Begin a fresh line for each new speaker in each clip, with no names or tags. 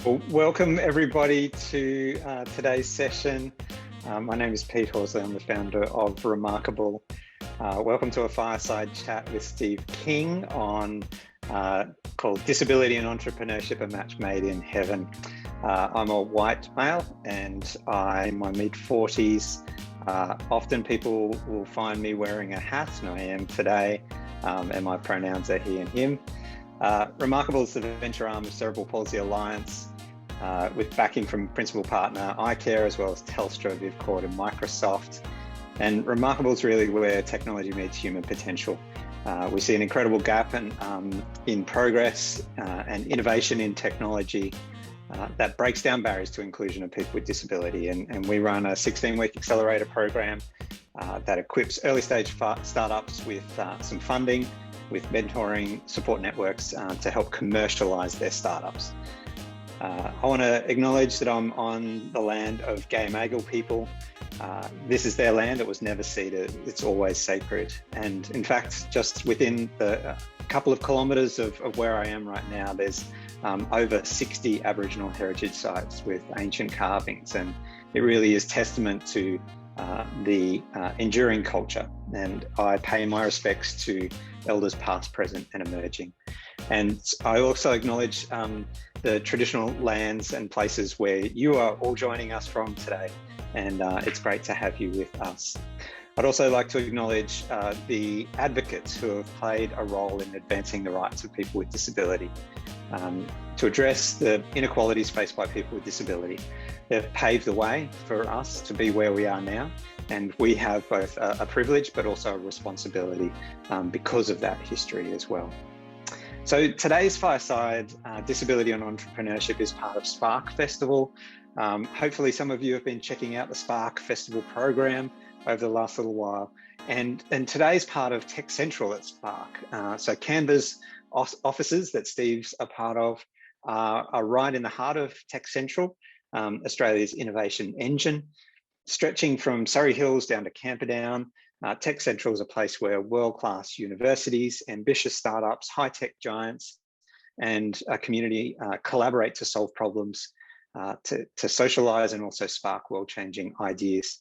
Well, welcome everybody to today's session. My name is Pete Horsley. I'm the founder of Remarkable. Welcome to a fireside chat with Steve King on called Disability and Entrepreneurship, a Match Made in Heaven. I'm a white male and I'm in my mid-40s. Often people will find me wearing a hat, and I am today, and my pronouns are he and him. Remarkable is the venture arm of Cerebral Palsy Alliance, with backing from principal partner iCare, as well as Telstra, Vivcord and Microsoft. And Remarkable is really where technology meets human potential. We see an incredible gap in progress and innovation in technology that breaks down barriers to inclusion of people with disability. And we run a 16-week accelerator program that equips early stage startups with some funding, with mentoring support networks to help commercialize their startups. I want to acknowledge that I'm on the land of gay and Magal people. This is their land. It was never ceded. It's always sacred. And in fact, just within the couple of kilometres of where I am right now, there's over 60 Aboriginal heritage sites with ancient carvings. And it really is testament to the enduring culture. And I pay my respects to elders past, present and emerging. And I also acknowledge the traditional lands and places where you are all joining us from today. And it's great to have you with us. I'd also like to acknowledge the advocates who have played a role in advancing the rights of people with disability. To address the inequalities faced by people with disability. They've paved the way for us to be where we are now, and we have both a privilege but also a responsibility because of that history as well. So today's fireside, Disability and Entrepreneurship, is part of Spark Festival. Hopefully some of you have been checking out the Spark Festival program over the last little while. And today's part of Tech Central at Spark. So Canva's offices that Steve's a part of are right in the heart of Tech Central, Australia's innovation engine. Stretching from Surrey Hills down to Camperdown, Tech Central is a place where world-class universities, ambitious startups, high-tech giants, and a community collaborate to solve problems, to socialise and also spark world-changing ideas.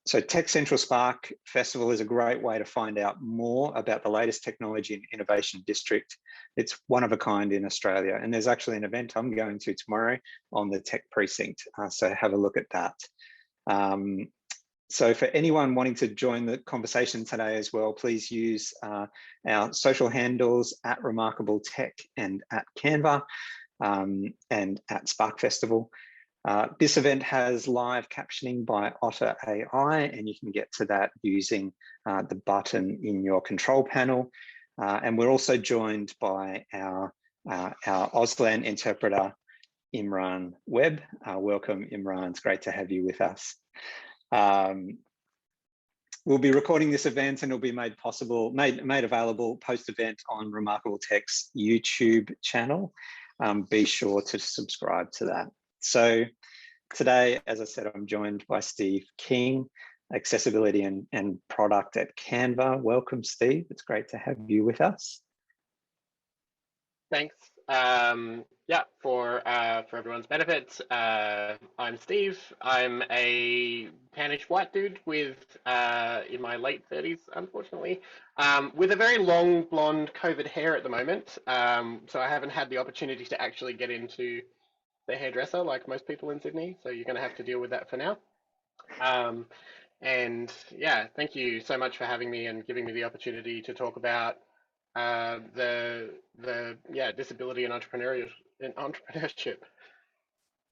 So Tech Central Spark Festival is a great way to find out more about the latest technology and innovation district. It's one of a kind in Australia. And there's actually an event I'm going to tomorrow on the Tech Precinct. So have a look at that. So for anyone wanting to join the conversation today as well, please use our social handles at Remarkable Tech and at Canva and at Spark Festival. This event has live captioning by Otter AI, and you can get to that using the button in your control panel. And we're also joined by our Auslan interpreter, Imran Webb. Welcome, Imran. It's great to have you with us. We'll be recording this event and it'll be made available post-event on Remarkable Tech's YouTube channel. Be sure to subscribe to that. So today, as I said, I'm joined by Steve King, Accessibility and Product at Canva. Welcome, Steve. It's great to have you with us.
Thanks. Yeah, for everyone's benefit, I'm Steve. I'm a tannish white dude with in my late 30s, unfortunately, with a very long blonde COVID hair at the moment. So I haven't had the opportunity to actually get into the hairdresser like most people in Sydney. So you're going to have to deal with that for now. And yeah, thank you so much for having me and giving me the opportunity to talk about the disability and entrepreneurship.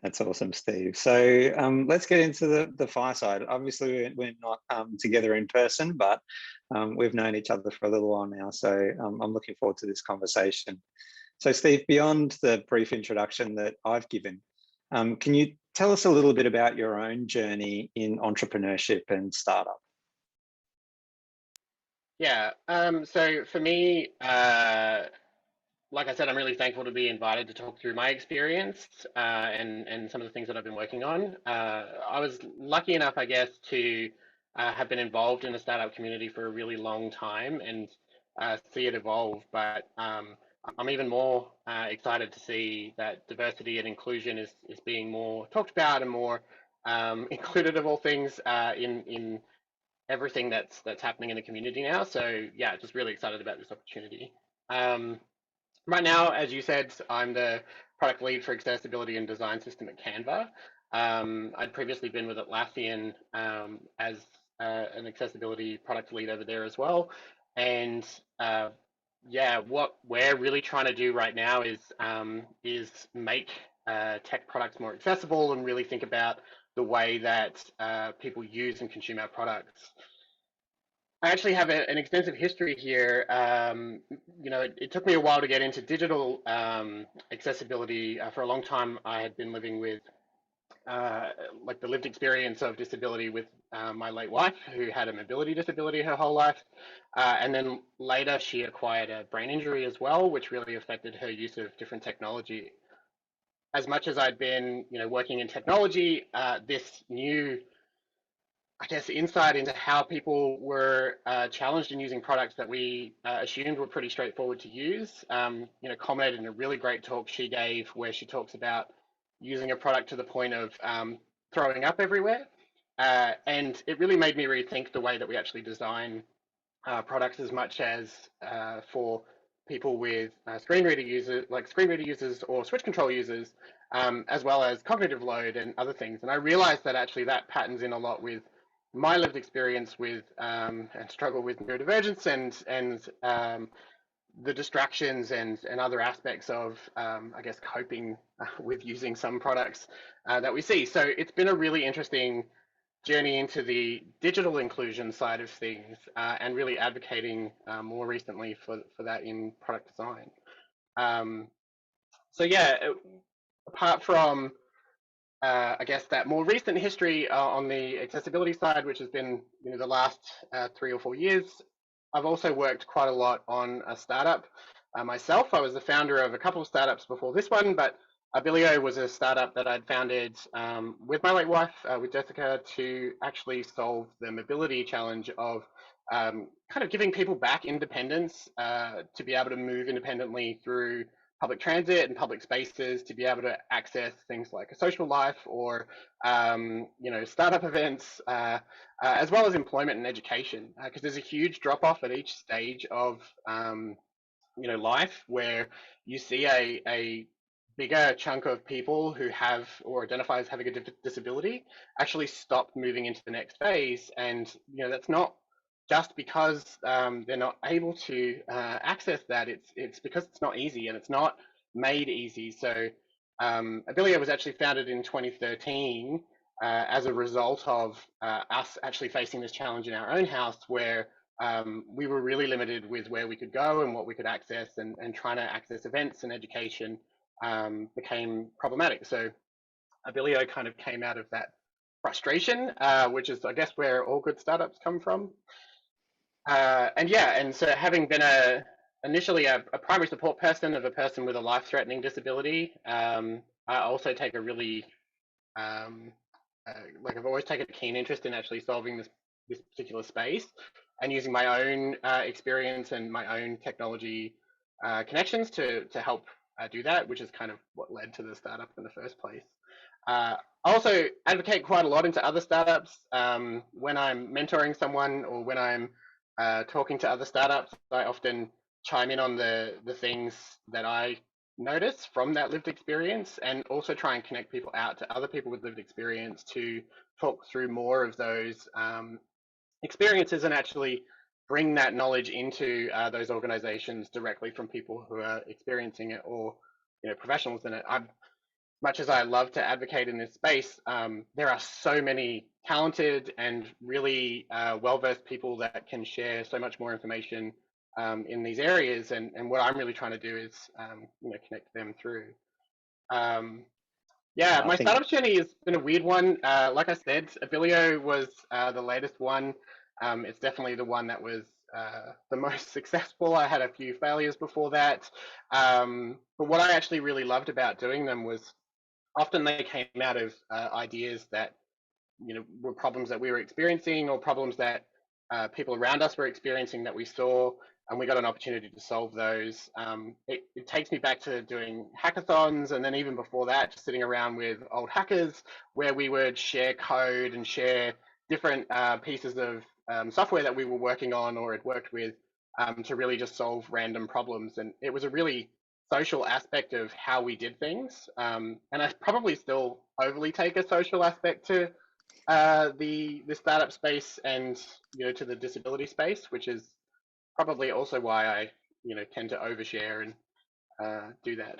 That's awesome, Steve. So let's get into the fireside. Obviously, we're not together in person, but we've known each other for a little while now. So I'm looking forward to this conversation. So Steve, beyond the brief introduction that I've given, can you tell us a little bit about your own journey in entrepreneurship and startup?
Yeah, so for me, like I said, I'm really thankful to be invited to talk through my experience and some of the things that I've been working on. I was lucky enough, I guess, to have been involved in the startup community for a really long time and see it evolve. But I'm even more excited to see that diversity and inclusion is being more talked about and more included of all things in everything that's happening in the community now. So yeah, just really excited about this opportunity. Um, right now, as you said, I'm the product lead for accessibility and design system at Canva. I'd previously been with Atlassian as an accessibility product lead over there as well. And yeah, what we're really trying to do right now is make tech products more accessible and really think about the way that people use and consume our products. I actually have an extensive history here. It took me a while to get into digital accessibility. For a long time, I had been living with uh, like the lived experience of disability with my late wife, who had a mobility disability her whole life. And then later, she acquired a brain injury as well, which really affected her use of different technology. As much as I'd been, working in technology, this new I guess, insight into how people were challenged in using products that we assumed were pretty straightforward to use. Culminated in a really great talk she gave where she talks about using a product to the point of throwing up everywhere. And it really made me rethink the way that we actually design products as much as for people with screen reader users or switch control users, as well as cognitive load and other things. And I realized that actually that patterns in a lot with my lived experience with and struggle with neurodivergence and the distractions and other aspects of I guess coping with using some products that we see. So it's been a really interesting journey into the digital inclusion side of things and really advocating more recently for that in product design. Um, so yeah, apart from I guess that more recent history on the accessibility side, which has been the last 3 or 4 years, I've also worked quite a lot on a startup myself. I was the founder of a couple of startups before this one, but Abilio was a startup that I'd founded with my late wife, with Jessica, to actually solve the mobility challenge of kind of giving people back independence to be able to move independently through public transit and public spaces, to be able to access things like a social life or startup events, as well as employment and education, because there's a huge drop off at each stage of life where you see a bigger chunk of people who have or identify as having a disability actually stop moving into the next phase. And that's not just because they're not able to access that. It's because it's not easy and it's not made easy. So Abilio was actually founded in 2013 as a result of us actually facing this challenge in our own house, where we were really limited with where we could go and what we could access, and trying to access events and education became problematic. So Abilio kind of came out of that frustration, which is, I guess, where all good startups come from. And so having been initially a primary support person of a person with a life-threatening disability, I also take a really I've always taken a keen interest in actually solving this particular space and using my own experience and my own technology connections to help do that, which is kind of what led to the startup in the first place. I also advocate quite a lot into other startups. When I'm mentoring someone or when I'm talking to other startups, I often chime in on the things that I notice from that lived experience, and also try and connect people out to other people with lived experience to talk through more of those experiences and actually bring that knowledge into those organizations directly from people who are experiencing it, or professionals in it. Much as I love to advocate in this space, there are so many talented and really well-versed people that can share so much more information in these areas. And what I'm really trying to do is, connect them through.
I
My
think
startup journey has been a weird one. Like I said, Abilio was the latest one. It's definitely the one that was the most successful. I had a few failures before that. But what I actually really loved about doing them was often they came out of ideas that were problems that we were experiencing, or problems that people around us were experiencing that we saw, and we got an opportunity to solve those. It takes me back to doing hackathons, and then even before that, just sitting around with old hackers where we would share code and share different pieces of software that we were working on or had worked with to really just solve random problems. And it was a really social aspect of how we did things. And I probably still overly take a social aspect to the startup space and to the disability space, which is probably also why I tend to overshare and do that.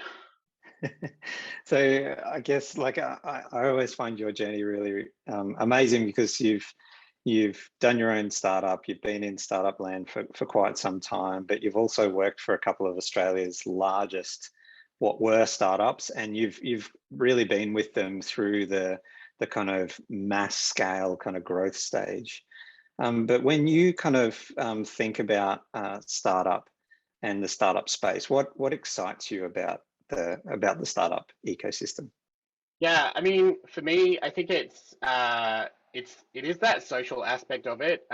So I guess like I always find your journey really amazing, because you've done your own startup, you've been in startup land for quite some time, but you've also worked for a couple of Australia's largest what were startups, and you've really been with them through the kind of mass scale kind of growth stage. But when you kind of think about startup and the startup space, what excites you about the startup ecosystem?
Yeah, I mean, for me, I think it is that social aspect of it.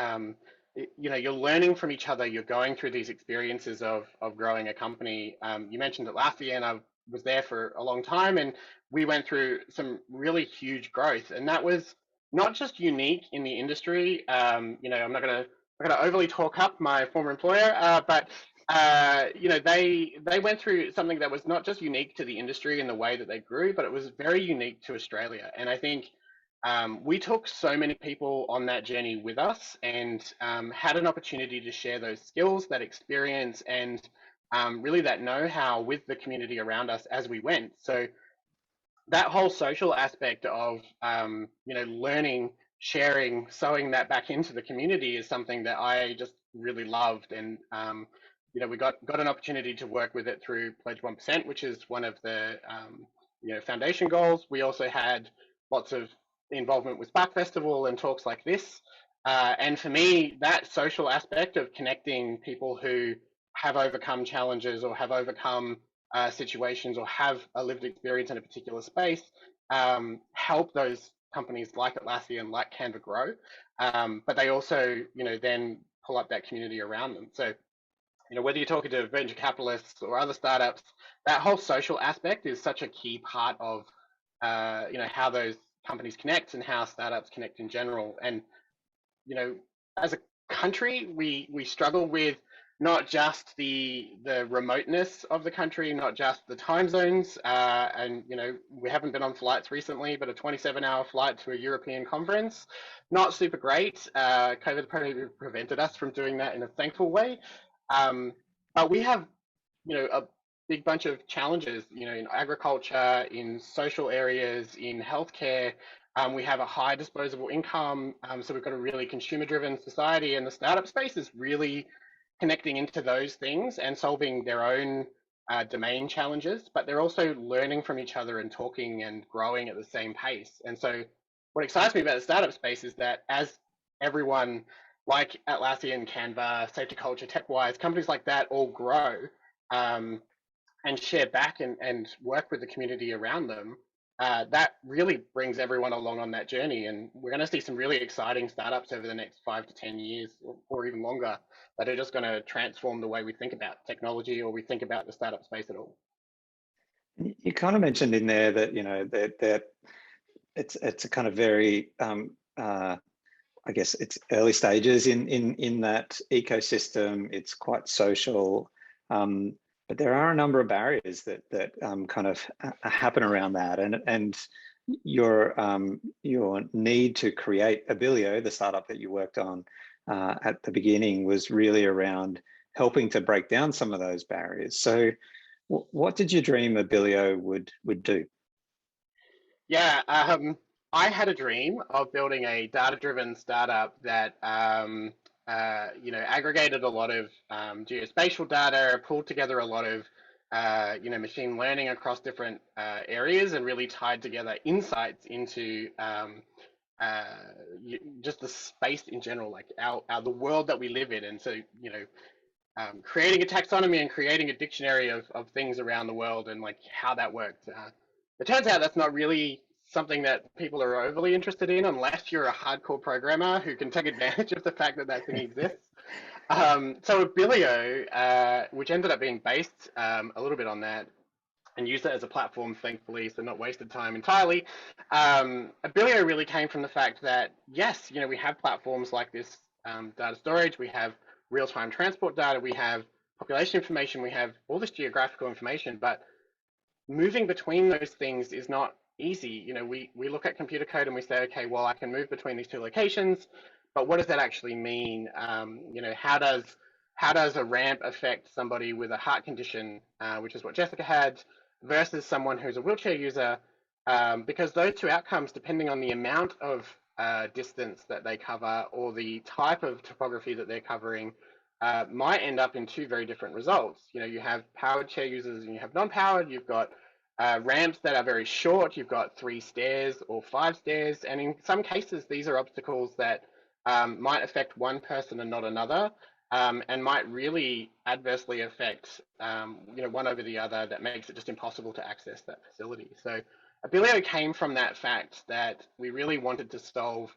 You're learning from each other. You're going through these experiences of growing a company. You mentioned Atlassian. I was there for a long time, and we went through some really huge growth. And that was not just unique in the industry. I'm not gonna overly talk up my former employer, but they went through something that was not just unique to the industry in the way that they grew, but it was very unique to Australia. And I think we took so many people on that journey with us, and had an opportunity to share those skills, that experience, and really that know-how with the community around us as we went. So that whole social aspect of learning, sharing, sewing that back into the community is something that I just really loved. And we got an opportunity to work with it through Pledge 1%, which is one of the foundation goals. We also had lots of involvement with Spark Festival and talks like this. And for me, that social aspect of connecting people who have overcome challenges or have overcome situations or have a lived experience in a particular space, help those companies like Atlassian, like Canva grow. But they also, then pull up that community around them. So, whether you're talking to venture capitalists or other startups, that whole social aspect is such a key part of, how those companies connect and how startups connect in general. And as a country, we struggle with not just the remoteness of the country, not just the time zones, and we haven't been on flights recently, but a 27-hour flight to a European conference, not super great. COVID probably prevented us from doing that in a thankful way, but we have a big bunch of challenges, in agriculture, in social areas, in healthcare. We have a high disposable income, so we've got a really consumer-driven society, and the startup space is really connecting into those things and solving their own domain challenges, but they're also learning from each other and talking and growing at the same pace. And so what excites me about the startup space is that as everyone like Atlassian, Canva, Safety Culture, TechWise, companies like that all grow, um, and share back and work with the community around them, that really brings everyone along on that journey. And we're going to see some really exciting startups over the next 5 to 10 years, or even longer, that are just going to transform the way we think about technology or we think about the startup space at all.
You kind of mentioned in there that that it's a kind of very I guess it's early stages in that ecosystem. It's quite social, but there are a number of barriers that kind of happen around that, and your need to create Abilio, the startup that you worked on at the beginning, was really around helping to break down some of those barriers. So, what did you dream Abilio would do?
Yeah, I had a dream of building a data-driven startup that aggregated a lot of geospatial data, pulled together a lot of machine learning across different areas, and really tied together insights into just the space in general, like the world that we live in. And so creating a taxonomy and creating a dictionary of things around the world and like how that worked. It turns out that's not really something that people are overly interested in unless you're a hardcore programmer who can take advantage of the fact that that thing exists. So Abilio, which ended up being based a little bit on that, and use it as a platform, thankfully, so not wasted time entirely. Abilio really came from the fact that, yes, we have platforms like this data storage, we have real-time transport data, we have population information, we have all this geographical information, but moving between those things is not easy. We look at computer code and we say, okay, well, I can move between these two locations, but what does that actually mean? How does a ramp affect somebody with a heart condition, which is what Jessica had, versus someone who's a wheelchair user? Because those two outcomes, depending on the amount of distance that they cover or the type of topography that they're covering, might end up in two very different results. You have powered chair users and you have non-powered. You've got ramps that are very short. You've got 3 stairs or 5 stairs, and in some cases, these are obstacles that might affect one person and not another, and might really adversely affect one over the other. That makes it just impossible to access that facility. So Abilio came from that fact that we really wanted to solve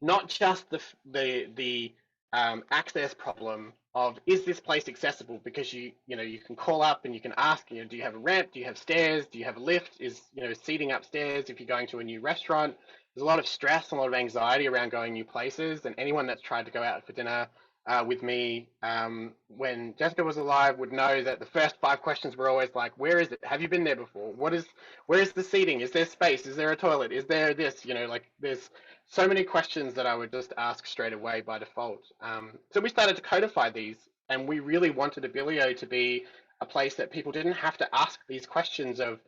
not just the access problem of, is this place accessible, because you can call up and you can ask, do you have a ramp, do you have stairs, do you have a lift, is seating upstairs if you're going to a new restaurant. There's a lot of stress and a lot of anxiety around going new places, and anyone that's tried to go out for dinner with me when Jessica was alive would know that the first 5 questions were always like, where is it, have you been there before, where is the seating, is there space, is there a toilet, is there this, like there's so many questions that I would just ask straight away by default. So we started to codify these, and we really wanted Abilio to be a place that people didn't have to ask these questions of,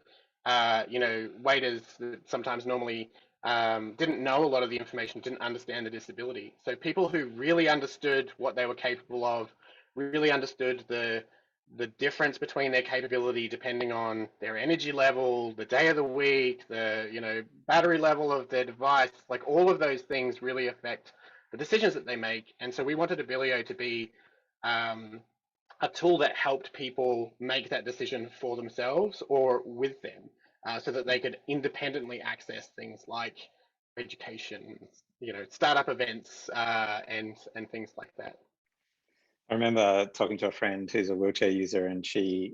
waiters that sometimes normally didn't know a lot of the information, didn't understand the disability. So people who really understood what they were capable of, really understood the difference between their capability depending on their energy level, the day of the week, the battery level of their device, like all of those things really affect the decisions that they make. And so we wanted Abilio to be a tool that helped people make that decision for themselves or with them, so that they could independently access things like education, startup events, and things like that.
I remember talking to a friend who's a wheelchair user, and she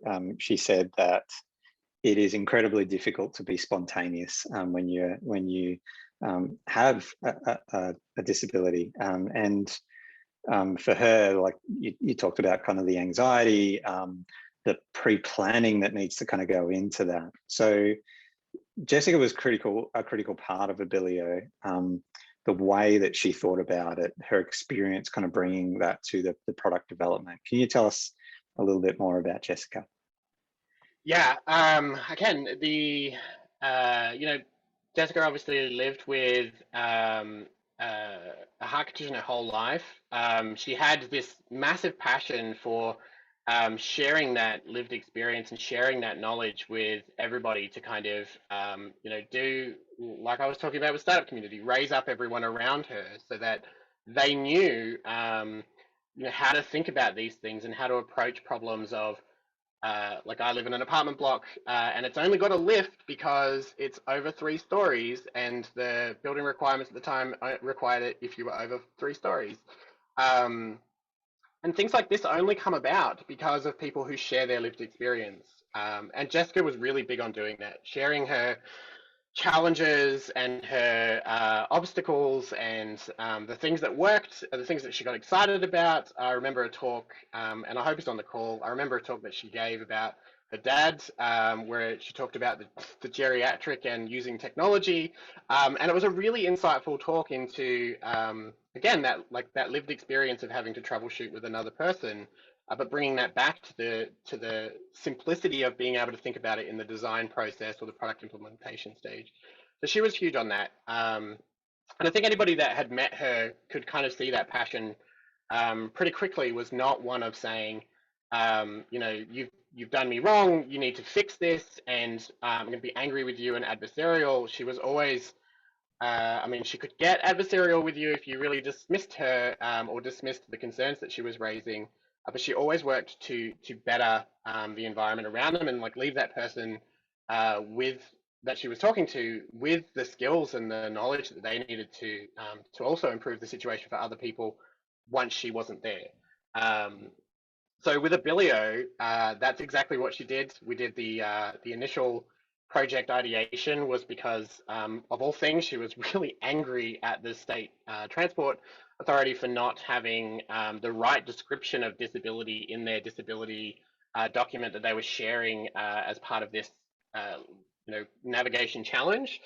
said that it is incredibly difficult to be spontaneous when you have a disability, and for her, like you talked about, kind of the anxiety, the pre-planning that needs to kind of go into that. So Jessica was a critical part of Abilio. The way that she thought about it, her experience kind of bringing that to the product development. Can you tell us a little bit more about Jessica?
Yeah, again, Jessica obviously lived with a heart condition her whole life. She had this massive passion for sharing that lived experience and sharing that knowledge with everybody to kind of, do like I was talking about with startup community, raise up everyone around her so that they knew, how to think about these things and how to approach problems of, like I live in an apartment block, and it's only got a lift because it's over 3 stories, and the building requirements at the time required it if you were over 3 stories. Um, and things like this only come about because of people who share their lived experience. And Jessica was really big on doing that, sharing her challenges and her obstacles, and the things that worked, the things that she got excited about. I remember a talk, and I hope he's on the call. I remember a talk that she gave about her dad, where she talked about the geriatric and using technology, and it was a really insightful talk into, again, that lived experience of having to troubleshoot with another person, but bringing that back to the simplicity of being able to think about it in the design process or the product implementation stage. So she was huge on that, and I think anybody that had met her could kind of see that passion pretty quickly. Was not one of saying, you've done me wrong, you need to fix this, and I'm going to be angry with you and adversarial. She was always, she could get adversarial with you if you really dismissed her, or dismissed the concerns that she was raising, but she always worked to better the environment around them, and like leave that person with that she was talking to with the skills and the knowledge that they needed to also improve the situation for other people once she wasn't there. So with Abilio, that's exactly what she did. We did the initial project ideation was because of all things, she was really angry at the state transport authority for not having the right description of disability in their disability document that they were sharing as part of this navigation challenge.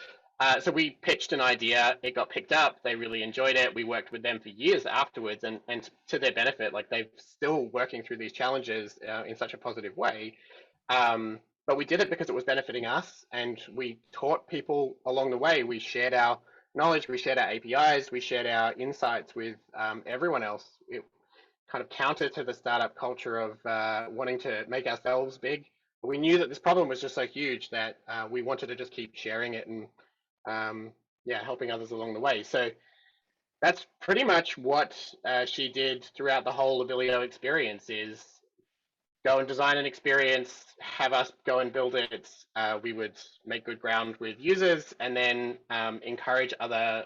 So we pitched an idea, it got picked up, they really enjoyed it. We worked with them for years afterwards, and to their benefit, like they're still working through these challenges in such a positive way. But we did it because it was benefiting us, and we taught people along the way. We shared our knowledge, we shared our APIs, we shared our insights with everyone else. It kind of counter to the startup culture of wanting to make ourselves big. We knew that this problem was just so huge that we wanted to just keep sharing it and helping others along the way. So that's pretty much what she did throughout the whole Abilio experience is go and design an experience, have us go and build it. We would make good ground with users and then encourage other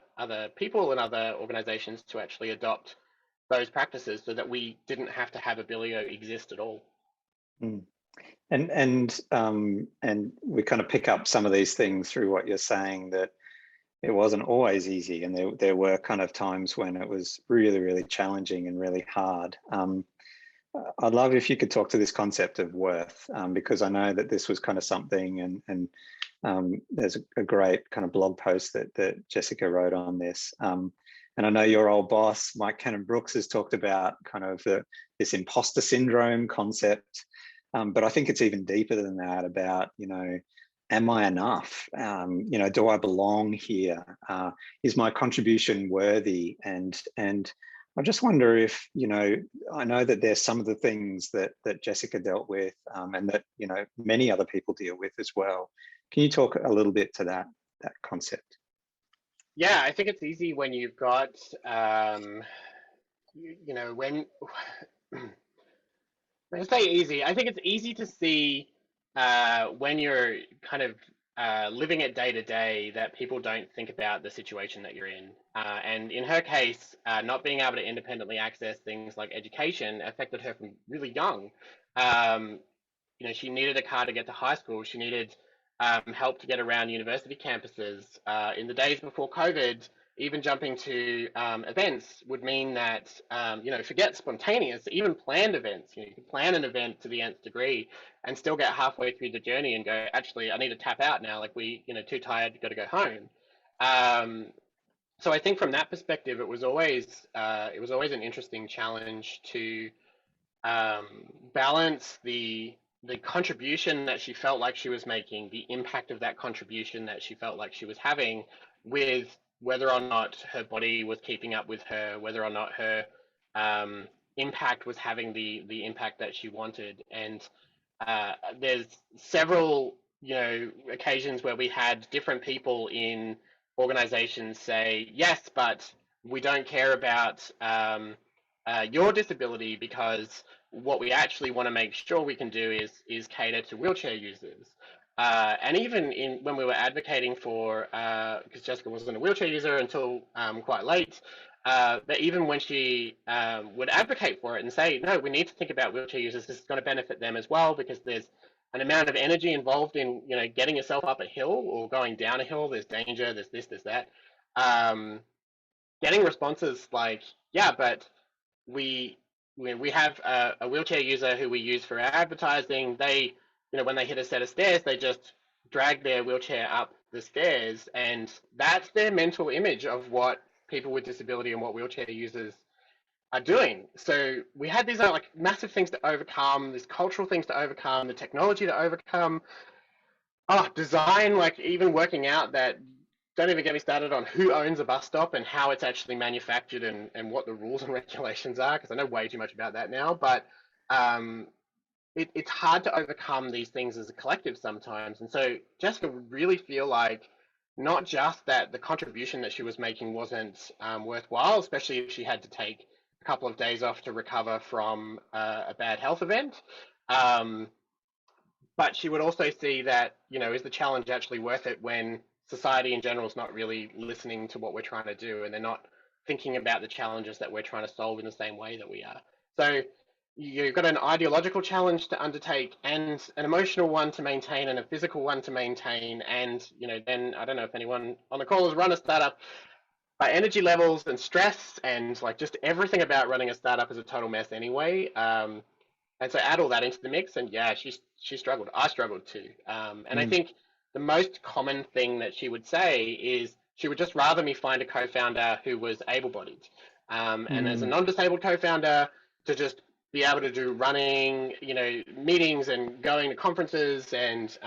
people and other organizations to actually adopt those practices so that we didn't have to have Abilio exist at all.
Mm. And we kind of pick up some of these things through what you're saying, that it wasn't always easy, and there were kind of times when it was really, really challenging and really hard. I'd love if you could talk to this concept of worth, because I know that this was kind of something, and there's a great kind of blog post that Jessica wrote on this. And I know your old boss, Mike Cannon-Brookes, has talked about kind of this imposter syndrome concept. But I think it's even deeper than that about, am I enough? Do I belong here? Is my contribution worthy? And I just wonder if, I know that there's some of the things that Jessica dealt with and that, many other people deal with as well. Can you talk a little bit to that concept?
Yeah, I think it's easy when you've got, when I say easy, I think it's easy to see when you're kind of living it day to day that people don't think about the situation that you're in. And in her case, not being able to independently access things like education affected her from really young. Um, she needed a car to get to high school. She needed help to get around university campuses. In the days before COVID, even jumping to events would mean that, forget spontaneous, even planned events. You can plan an event to the nth degree and still get halfway through the journey and go, actually, I need to tap out now. Like too tired, got to go home. So I think from that perspective, it was always an interesting challenge to balance the contribution that she felt like she was making, the impact of that contribution that she felt like she was having, with whether or not her body was keeping up with her, whether or not her impact was having the impact that she wanted. And there's several occasions where we had different people in organizations say, yes, but we don't care about your disability because what we actually want to make sure we can do is cater to wheelchair users. And even when we were advocating for, because Jessica wasn't a wheelchair user until quite late, but even when she would advocate for it and say, no, we need to think about wheelchair users, this is going to benefit them as well because there's an amount of energy involved in getting yourself up a hill or going down a hill. There's danger, there's this, there's that. Getting responses like, yeah, but we have a wheelchair user who we use for our advertising. They, when they hit a set of stairs, they just drag their wheelchair up the stairs, and that's their mental image of what people with disability and what wheelchair users are doing. So we had these like massive things to overcome, these cultural things to overcome, the technology to overcome. Design, like even working out that, don't even get me started on who owns a bus stop and how it's actually manufactured and what the rules and regulations are, because I know way too much about that now. But it's hard to overcome these things as a collective sometimes. And so Jessica would really feel like not just that the contribution that she was making wasn't worthwhile, especially if she had to take a couple of days off to recover from a bad health event. but she would also see that, is the challenge actually worth it when society in general is not really listening to what we're trying to do, and they're not thinking about the challenges that we're trying to solve in the same way that we are. So you've got an ideological challenge to undertake, and an emotional one to maintain, and a physical one to maintain. And then I don't know if anyone on the call has run a startup, but energy levels and stress and like just everything about running a startup is a total mess anyway. And so add all that into the mix, and yeah, she struggled. I struggled too. And I think the most common thing that she would say is she would just rather me find a co-founder who was able-bodied, and as a non-disabled co-founder, to just be able to do running, meetings and going to conferences and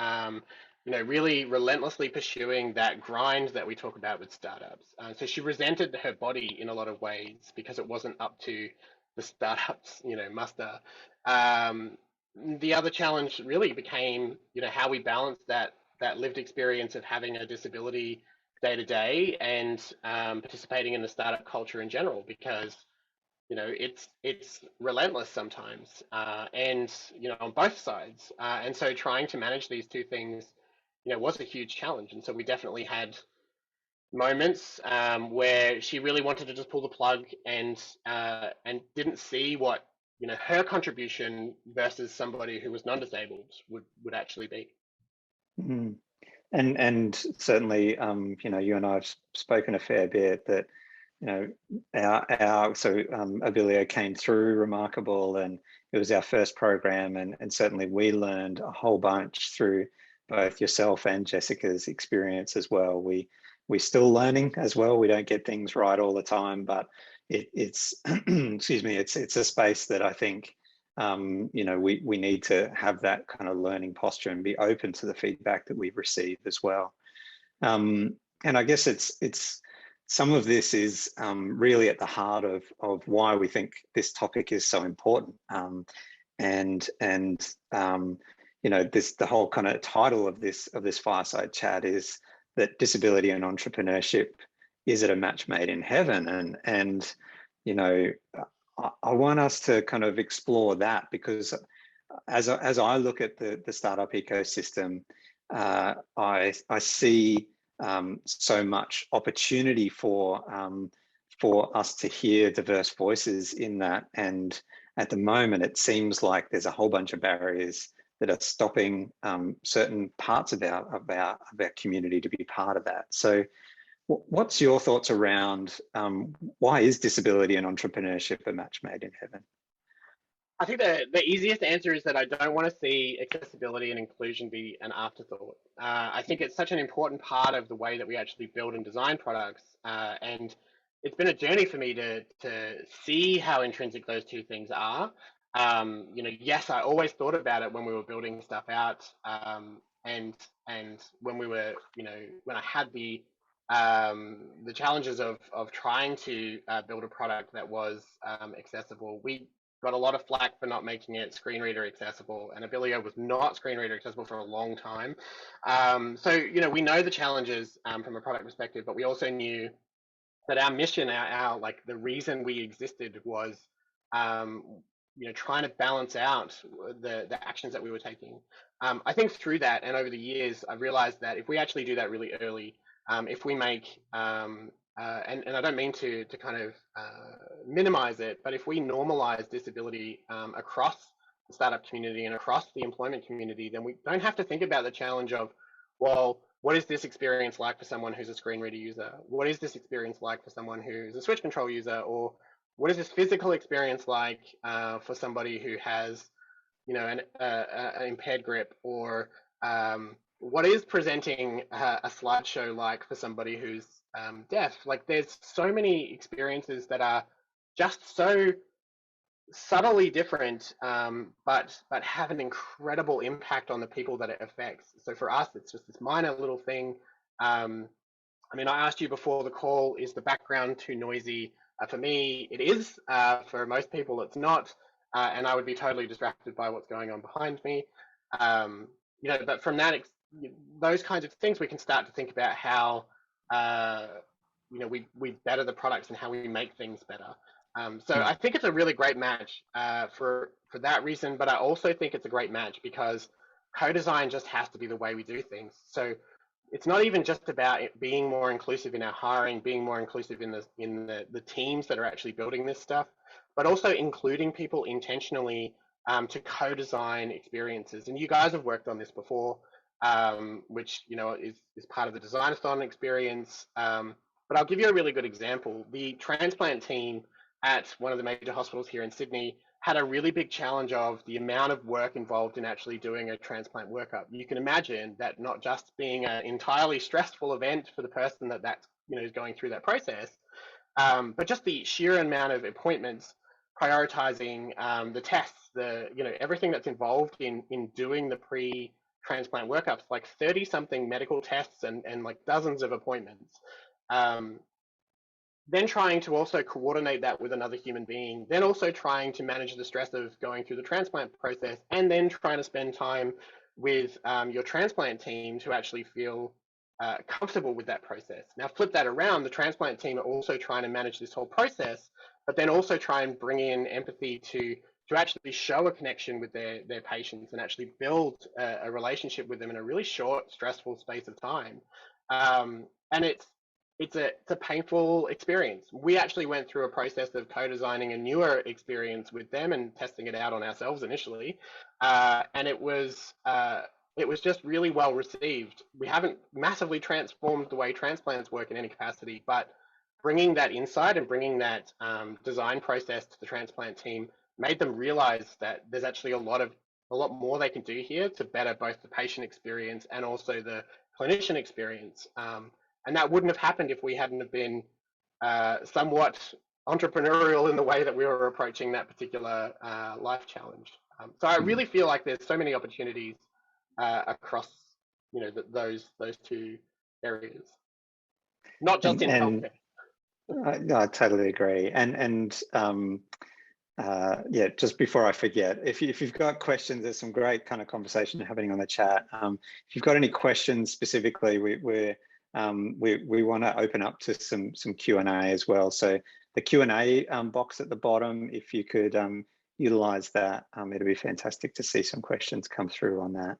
really relentlessly pursuing that grind that we talk about with startups. So she resented her body in a lot of ways because it wasn't up to the startups, muster. Um, the other challenge really became, how we balance that lived experience of having a disability day to day and participating in the startup culture in general, because it's relentless sometimes, and on both sides, and so trying to manage these two things, was a huge challenge. And so we definitely had moments where she really wanted to just pull the plug and didn't see what her contribution versus somebody who was non-disabled would actually be.
Mm. And certainly, you and I have spoken a fair bit that, Abilio came through Remarkable, and it was our first program, and certainly we learned a whole bunch through both yourself and Jessica's experience as well. We're still learning as well. We don't get things right all the time, but it's excuse me, it's a space that I think we need to have that kind of learning posture and be open to the feedback that we've received as well. And I guess it's some of this is really at the heart of why we think this topic is so important. The whole kind of title of this fireside chat is that disability and entrepreneurship, is it a match made in heaven? And I want us to kind of explore that, because as I look at the startup ecosystem, I see so much opportunity for us to hear diverse voices in that. And at the moment, it seems like there's a whole bunch of barriers that are stopping certain parts of our community to be part of that. So what's your thoughts around why is disability and entrepreneurship a match made in heaven?
I think the easiest answer is that I don't want to see accessibility and inclusion be an afterthought. I think it's such an important part of the way that we actually build and design products, and it's been a journey for me to see how intrinsic those two things are. Yes, I always thought about it when we were building stuff out, and when we were, when I had the challenges of trying to build a product that was accessible. We got a lot of flack for not making it screen reader accessible, and Abilio was not screen reader accessible for a long time. So we know the challenges from a product perspective, but we also knew that our mission, our like the reason we existed was trying to balance out the actions that we were taking. I think through that and over the years, I've realized that if we actually do that really early, if we make and I don't mean to kind of minimize it, but if we normalize disability across the startup community and across the employment community, then we don't have to think about the challenge of, well, what is this experience like for someone who's a screen reader user? What is this experience like for someone who's a switch control user? Or what is this physical experience like for somebody who has, an impaired grip? Or what is presenting a slideshow like for somebody who's deaf? Like, there's so many experiences that are just so subtly different, but have an incredible impact on the people that it affects. So for us, it's just this minor little thing. I mean, I asked you before the call, is the background too noisy? For me, it is. For most people, it's not. And I would be totally distracted by what's going on behind me. But from that, those kinds of things, we can start to think about how, we better the products and how we make things better. So I think it's a really great match for that reason, but I also think it's a great match because co-design just has to be the way we do things. So it's not even just about it being more inclusive in our hiring, being more inclusive in the teams that are actually building this stuff, but also including people intentionally to co-design experiences. And you guys have worked on this before, which is part of the Designathon experience. But I'll give you a really good example. The transplant team at one of the major hospitals here in Sydney had a really big challenge of the amount of work involved in actually doing a transplant workup. You can imagine that not just being an entirely stressful event for the person that is going through that process, but just the sheer amount of appointments, prioritizing the tests, everything that's involved in doing the pre-transplant workups, like 30 something medical tests and like dozens of appointments. Then trying to also coordinate that with another human being, then also trying to manage the stress of going through the transplant process, and then trying to spend time with your transplant team to actually feel comfortable with that process. Now, flip that around, the transplant team are also trying to manage this whole process, but then also try and bring in empathy to actually show a connection with their patients and actually build a relationship with them in a really short, stressful space of time. And it's a painful experience. We actually went through a process of co-designing a newer experience with them and testing it out on ourselves initially, and it was just really well received. We haven't massively transformed the way transplants work in any capacity, but bringing that insight and bringing that design process to the transplant team made them realize that there's actually a lot more they can do here to better both the patient experience and also the clinician experience. And that wouldn't have happened if we hadn't have been somewhat entrepreneurial in the way that we were approaching that particular life challenge. So I really feel like there's so many opportunities across, those two areas, not just in healthcare.
I totally agree. Yeah, just before I forget, if you've got questions, there's some great kind of conversation happening on the chat. If you've got any questions specifically, we want to open up to some Q&A as well. So the Q&A box at the bottom, if you could utilize that, it'd be fantastic to see some questions come through on that.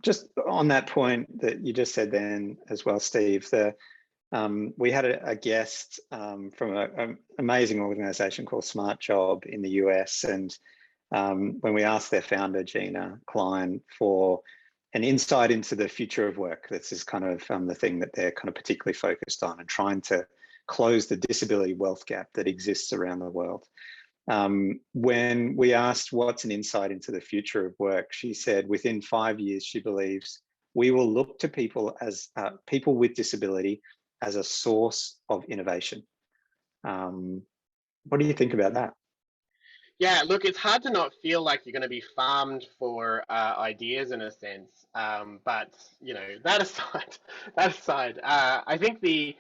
Just on that point that you just said then as well, Steve, we had a guest from an amazing organization called Smart Job in the US. And when we asked their founder, Gina Klein, for an insight into the future of work, this is kind of the thing that they're kind of particularly focused on and trying to close the disability wealth gap that exists around the world. When we asked what's an insight into the future of work, she said within 5 years, she believes we will look to people as people with disability as a source of innovation. What do you think about that?
Yeah, look, it's hard to not feel like you're going to be farmed for ideas in a sense. But that aside, I think the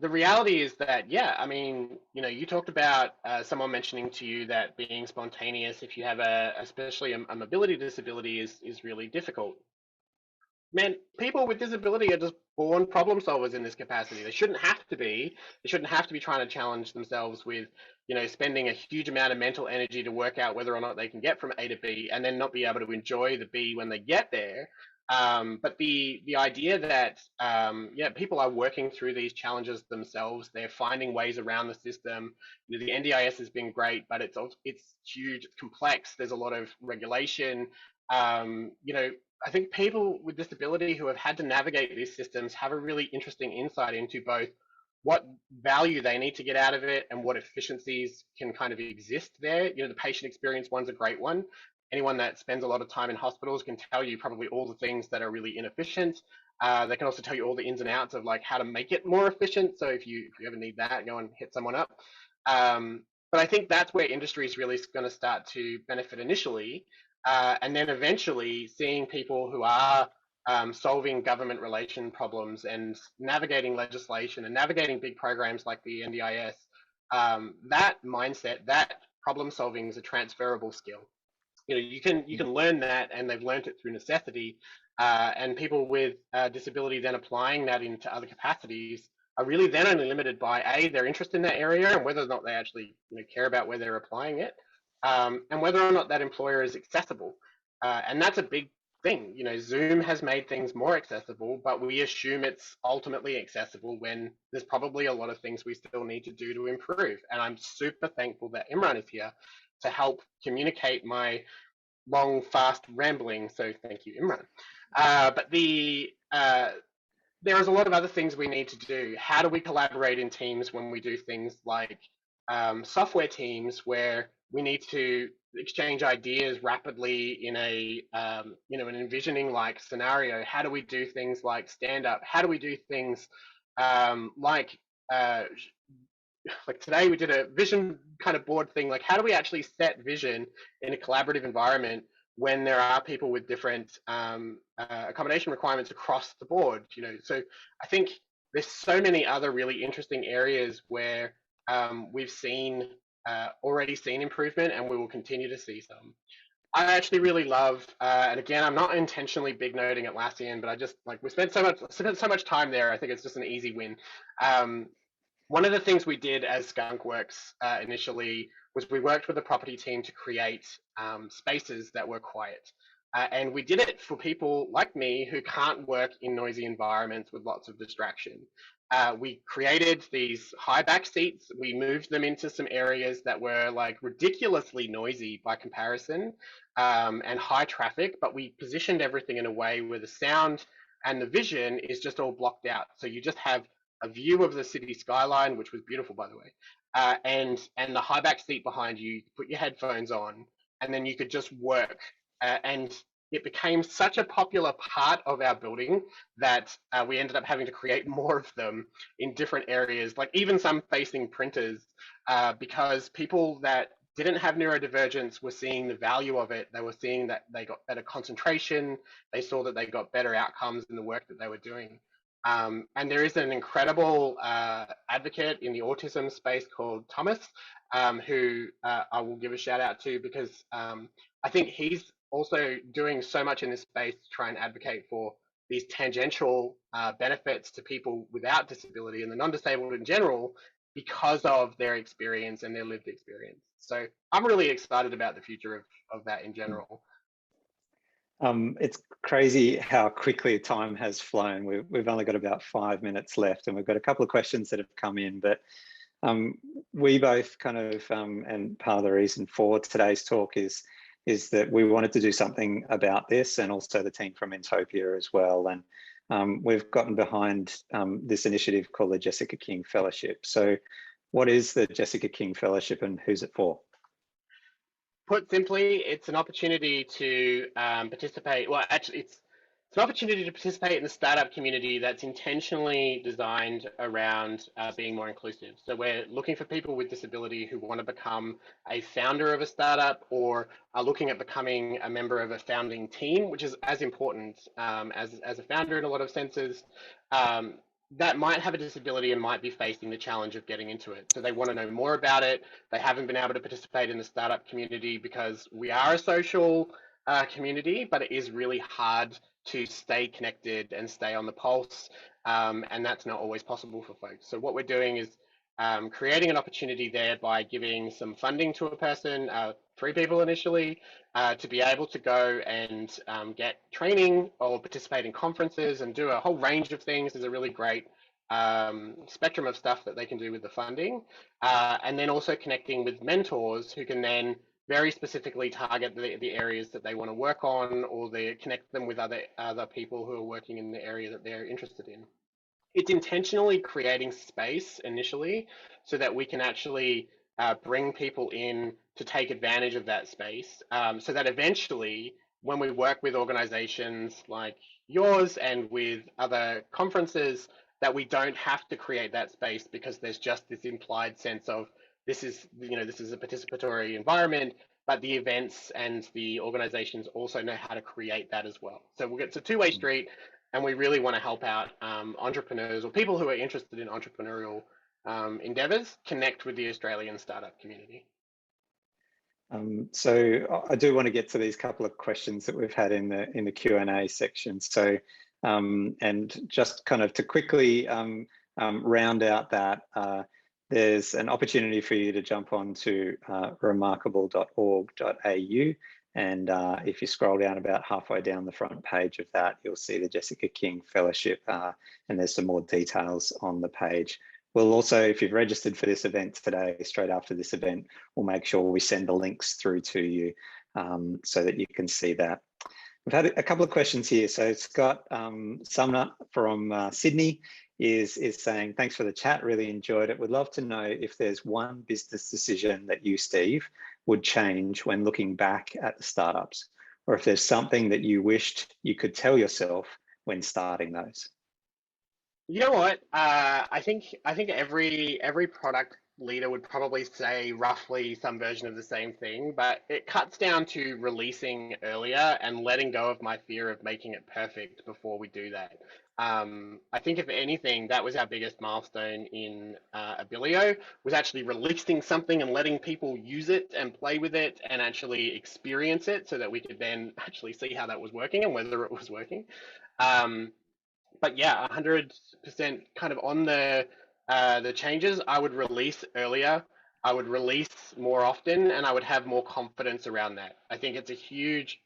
reality is that, yeah, I mean, you talked about someone mentioning to you that being spontaneous, if you have especially a mobility disability, is really difficult. Man, people with disability are just born problem solvers in this capacity. They shouldn't have to be. They shouldn't have to be trying to challenge themselves with, spending a huge amount of mental energy to work out whether or not they can get from A to B and then not be able to enjoy the B when they get there. But the idea that, people are working through these challenges themselves. They're finding ways around the system. The NDIS has been great, but it's huge, it's complex. There's a lot of regulation. I think people with disability who have had to navigate these systems have a really interesting insight into both what value they need to get out of it and what efficiencies can kind of exist there. The patient experience one's a great one. Anyone that spends a lot of time in hospitals can tell you probably all the things that are really inefficient. They can also tell you all the ins and outs of like how to make it more efficient. So if you ever need that, go and hit someone up. But I think that's where industry is really going to start to benefit initially. And then eventually seeing people who are solving government relation problems and navigating legislation and navigating big programs like the NDIS, that mindset, that problem solving is a transferable skill. You can learn that, and they've learned it through necessity. And people with disability then applying that into other capacities are really then only limited by their interest in that area and whether or not they actually care about where they're applying it. And whether or not that employer is accessible. And that's a big thing. You know, Zoom has made things more accessible, but we assume it's ultimately accessible when there's probably a lot of things we still need to do to improve. And I'm super thankful that Imran is here to help communicate my long, fast rambling. So thank you, Imran. But there is a lot of other things we need to do. How do we collaborate in teams when we do things like software teams where we need to exchange ideas rapidly in a an envisioning like scenario? How do we do things like stand up? How do we do things like like today we did a vision kind of board thing. Like, how do we actually set vision in a collaborative environment when there are people with different accommodation requirements across the board? You know, so I think there's so many other really interesting areas where we've seen already seen improvement, and we will continue to see some. I actually really love, and again, I'm not intentionally big noting Atlassian, but I just like we spent so much time there. I think it's just an easy win. Um, One of the things we did as Skunkworks initially was we worked with the property team to create spaces that were quiet. And we did it for people like me who can't work in noisy environments with lots of distraction. We created these high back seats. We moved them into some areas that were like ridiculously noisy by comparison and high traffic, but we positioned everything in a way where the sound and the vision is just all blocked out. So you just have a view of the city skyline, which was beautiful, by the way, and the high back seat behind you. You put your headphones on, and then you could just work. And it became such a popular part of our building that we ended up having to create more of them in different areas, like even some facing printers, because people that didn't have neurodivergence were seeing the value of it. They were seeing that they got better concentration. They saw that they got better outcomes in the work that they were doing. And there is an incredible advocate in the autism space called Thomas, who I will give a shout out to because I think he's also doing so much in this space to try and advocate for these tangential benefits to people without disability and the non-disabled in general because of their experience and their lived experience. So I'm really excited about the future of that in general.
It's crazy how quickly time has flown. We've only got about 5 minutes left, and we've got a couple of questions that have come in, but we both kind of, and part of the reason for today's talk is that we wanted to do something about this, and also the team from Entopia as well. And we've gotten behind this initiative called the Jessica King Fellowship. So what is the Jessica King Fellowship and who's it for?
Put simply, it's an opportunity to participate. Well, actually, it's an opportunity to participate in the startup community that's intentionally designed around being more inclusive. So we're looking for people with disability who want to become a founder of a startup or are looking at becoming a member of a founding team, which is as important as a founder in a lot of senses. That might have a disability and might be facing the challenge of getting into it. So they want to know more about it. They haven't been able to participate in the startup community because we are a social community, but it is really hard to stay connected and stay on the pulse. And that's not always possible for folks. So what we're doing is creating an opportunity there by giving some funding to a person, 3 people initially, to be able to go and get training or participate in conferences and do a whole range of things. There's a really great spectrum of stuff that they can do with the funding. And then also connecting with mentors who can then very specifically target the areas that they want to work on, or they connect them with other people who are working in the area that they're interested in. It's intentionally creating space initially so that we can actually bring people in to take advantage of that space, so that eventually when we work with organizations like yours and with other conferences, that we don't have to create that space because there's just this implied sense of this is a participatory environment, but the events and the organizations also know how to create that as well. So it's a two-way street, and we really want to help out entrepreneurs or people who are interested in entrepreneurial endeavors connect with the Australian startup community.
So I do want to get to these couple of questions that we've had in the Q&A section. So and just kind of to quickly round out that, there's an opportunity for you to jump on to remarkable.org.au And if you scroll down about halfway down the front page of that, you'll see the Jessica King Fellowship, and there's some more details on the page. We'll also, if you've registered for this event today, straight after this event, we'll make sure we send the links through to you so that you can see that. We've had a couple of questions here. So Scott Sumner from Sydney is saying, thanks for the chat, really enjoyed it. Would love to know if there's one business decision that you, Steve, would change when looking back at the startups, or if there's something that you wished you could tell yourself when starting those.
You know what? I think every product leader would probably say roughly some version of the same thing, but it cuts down to releasing earlier and letting go of my fear of making it perfect before we do that. I think if anything, that was our biggest milestone in Abilio, was actually releasing something and letting people use it and play with it and actually experience it so that we could then actually see how that was working and whether it was working. But yeah, 100% kind of on the changes. I would release earlier. I would release more often, and I would have more confidence around that. I think it's a huge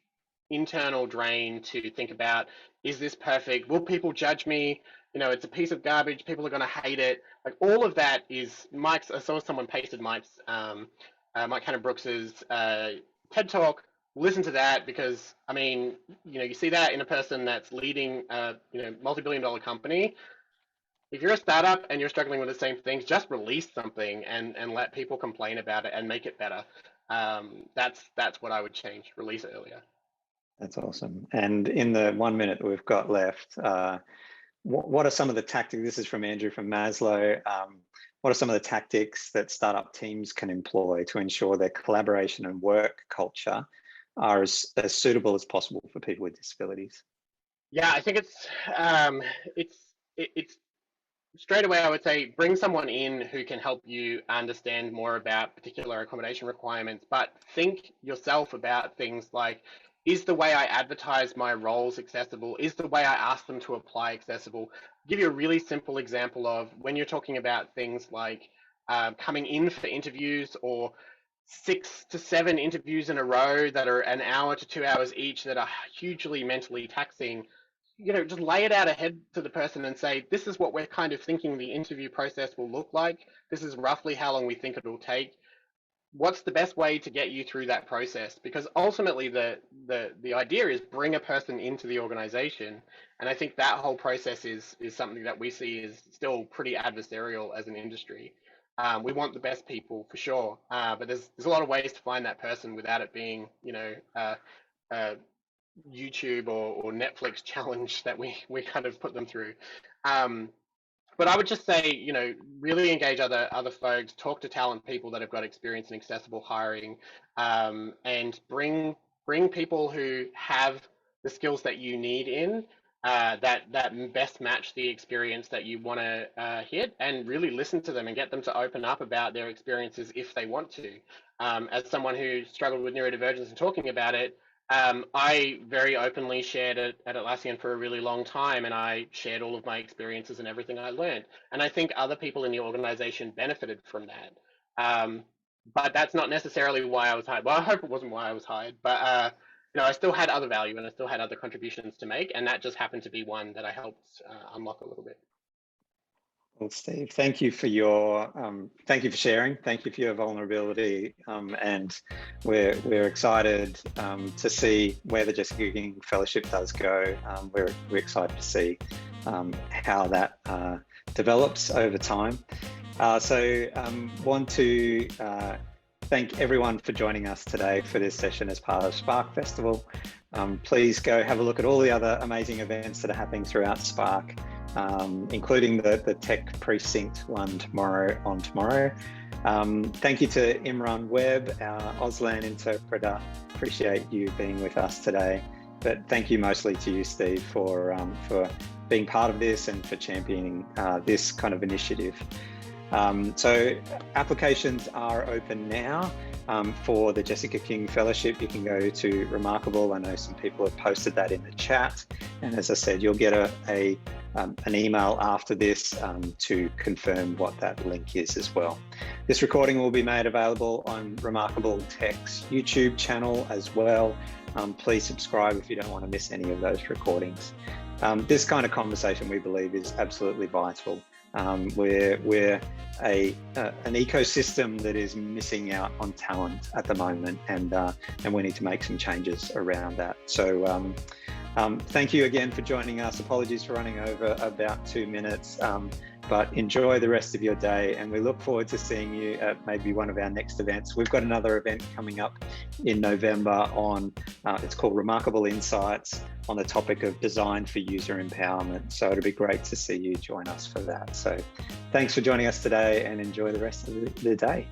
internal drain to think about, is this perfect? Will people judge me? You know, it's a piece of garbage. People are going to hate it. Like all of that is Mike's. I saw someone pasted Mike's Mike Cannon-Brookes's TED Talk. Listen to that, because I mean, you know, you see that in a person that's leading you know, multi-billion-dollar company. If you're a startup and you're struggling with the same things, just release something and let people complain about it and make it better. That's what I would change. Release it earlier.
That's awesome. And in the 1 minute that we've got left, what are some of the tactics? This is from Andrew from Maslow. What are some of the tactics that startup teams can employ to ensure their collaboration and work culture are as suitable as possible for people with disabilities?
Yeah, I think it's straight away, I would say bring someone in who can help you understand more about particular accommodation requirements, but think yourself about things like, is the way I advertise my roles accessible? Is the way I ask them to apply accessible? I'll give you a really simple example of when you're talking about things like coming in for interviews, or 6 to 7 interviews in a row that are an hour to 2 hours each that are hugely mentally taxing. You know, just lay it out ahead to the person and say, this is what we're kind of thinking the interview process will look like. This is roughly how long we think it will take. What's the best way to get you through that process? Because ultimately the idea is bring a person into the organization. And I think that whole process is something that we see is still pretty adversarial as an industry. We want the best people for sure, but there's a lot of ways to find that person without it being, you know, YouTube or Netflix challenge that we kind of put them through. But I would just say, you know, really engage other folks, talk to talent people that have got experience in accessible hiring, and bring people who have the skills that you need in that best match the experience that you want to hit, and really listen to them and get them to open up about their experiences if they want to. As someone who struggled with neurodivergence and talking about it, I very openly shared it at Atlassian for a really long time, and I shared all of my experiences and everything I learned. And I think other people in the organization benefited from that. But that's not necessarily why I was hired. Well, I hope it wasn't why I was hired, but you know, I still had other value and I still had other contributions to make, and that just happened to be one that I helped unlock a little bit.
Well, Steve, thank you for your thank you for sharing. Thank you for your vulnerability, and we're excited to see where the Jessica King Fellowship does go. We're excited to see how that develops over time. So want to thank everyone for joining us today for this session as part of Spark Festival. Please go have a look at all the other amazing events that are happening throughout Spark, including the Tech Precinct one tomorrow. Thank you to Imran Webb, our Auslan interpreter. Appreciate you being with us today. But thank you mostly to you, Steve, for being part of this and for championing this kind of initiative. So applications are open now. For the Jessica King Fellowship, you can go to Remarkable. I know some people have posted that in the chat. And as I said, you'll get an email after this to confirm what that link is as well. This recording will be made available on Remarkable Tech's YouTube channel as well. Please subscribe if you don't want to miss any of those recordings. This kind of conversation, we believe, is absolutely vital. We're an ecosystem that is missing out on talent at the moment, and we need to make some changes around that. So thank you again for joining us. Apologies for running over about 2 minutes, but enjoy the rest of your day, and we look forward to seeing you at maybe one of our next events. We've got another event coming up in November on, it's called Remarkable Insights, on the topic of design for user empowerment. So it'll be great to see you join us for that. So thanks for joining us today, and enjoy the rest of the day.